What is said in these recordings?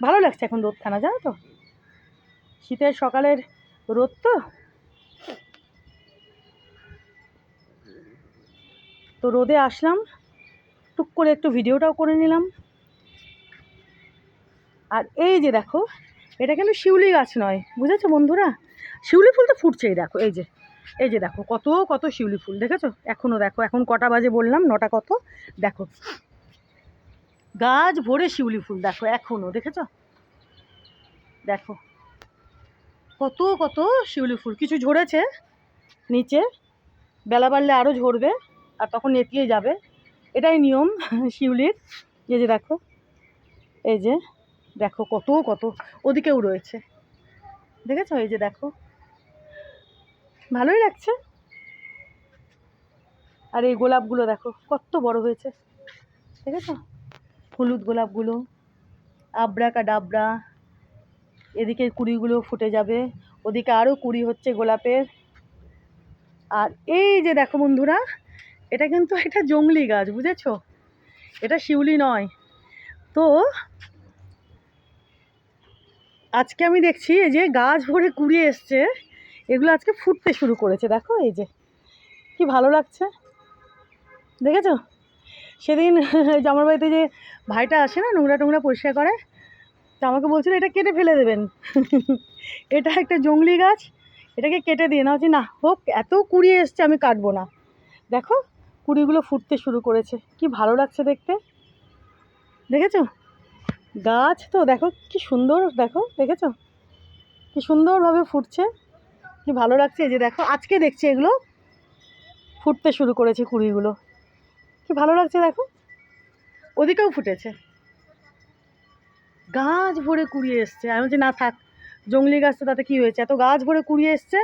ভালো লাগছে এখন রোদখানা, জানো তো, শীতের সকালের রোদ তো রোদে আসলাম, টুক করে একটু ভিডিওটাও করে নিলাম। আর এই যে দেখো, এটা কিন্তু শিউলি গাছ নয়, বুঝেছো বন্ধুরা, শিউলি ফুল তো ফুটছেই, দেখো এই যে দেখো কত কত শিউলি ফুল, দেখেছো? এখনও দেখো, এখন কটা বাজে বললাম, 9টা কত, দেখো গাছ ভরে শিউলি ফুল, দেখো এখনও, দেখেছো? দেখো কত কত শিউলি ফুল, কিছু ঝরেছে নিচে, বেলা বাড়লে আরও ঝরবে আর তখন নেতিয়ে যাবে, এটাই নিয়ম শিউলির। এই যে দেখো, এই যে দেখো কত কত, ওদিকেও রয়েছে, দেখেছো? এই যে দেখো, ভালোই লাগছে। আর এই গোলাপগুলো দেখো কত বড় হয়েছে, দেখেছো? হলুদ গোলাপগুলো আবরা কাডাবরা, এদিকে কুড়িগুলো ফুটে যাবে, ওদিকে আরও কুড়ি হচ্ছে গোলাপের। আর এই যে দেখো বন্ধুরা, এটা কিন্তু একটা জংলি গাছ, বুঝেছো? এটা শিউলি নয়। তো আজকে আমি দেখছি এই যে গাছ ভরে কুড়িয়ে এসছে, এগুলো আজকে ফুটতে শুরু করেছে, দেখো এই যে কি ভালো লাগছে, দেখেছো? সেদিন জামার বাড়িতে যে ভাইটা আসে না, নোংরা টোংরা পরিষ্কার করে, তো আমাকে বলছিল এটা কেটে ফেলে দেবেন এটা একটা জংলি গাছ, এটাকে কেটে দিয়ে না, হচ্ছে না হোক, এত কুড়ি এসছে আমি কাটবো না। দেখো কুড়িগুলো ফুটতে শুরু করেছে, কি ভালো লাগছে দেখতে, দেখেছো? গাছ তো দেখো কি সুন্দর, দেখো দেখেছো কি সুন্দরভাবে ফুটছে, কি ভালো লাগছে। এই যে দেখো আজকে দেখছি এগুলো ফুটতে শুরু করেছে, কুড়িগুলো কি ভালো লাগছে, দেখো ওদিকেও ফুটেছে, গাছ ভরে কুড়িয়ে এসছে। আমি বলছি না থাক, জংলি গাছ তো তাতে কী হয়েছে, এত গাছ ভরে কুড়িয়ে এসছে,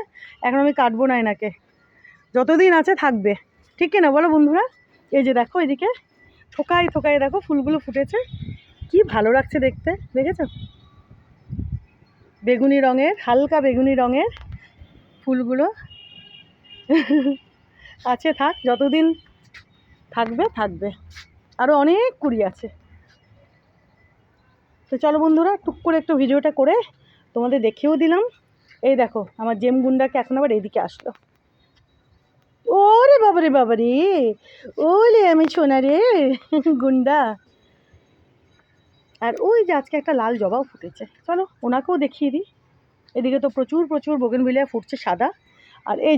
এখন আমি কাটবো না এনাকে, যতদিন আছে থাকবে, ঠিক কিনা বলো বন্ধুরা? এই যে দেখো এদিকে থোকায় থোকায় দেখো ফুলগুলো ফুটেছে, কি ভালো লাগছে দেখতে, দেখেছো? বেগুনি রঙের, হালকা বেগুনি রঙের ফুলগুলো আছে, থাক যতদিন থাকবে থাকবে, আরও অনেক কুড়ি আছে। তো চলো বন্ধুরা, টুক করে একটু ভিডিওটা করে তোমাদের দেখিয়েও দিলাম। এই দেখো আমার জেম গুন্ডাকে এখন আবার এইদিকে আসলো, ওরে বাবারে বাবারে, ওলে আমি সোনা রে গুন্ডা। আর ওই যে আজকে একটা লাল জবাও ফুটেছে, চলো ওনাকেও দেখিয়ে দিই। এদিকে তো প্রচুর প্রচুর বোগেনভিলিয়া ফুটছে সাদা। আর এই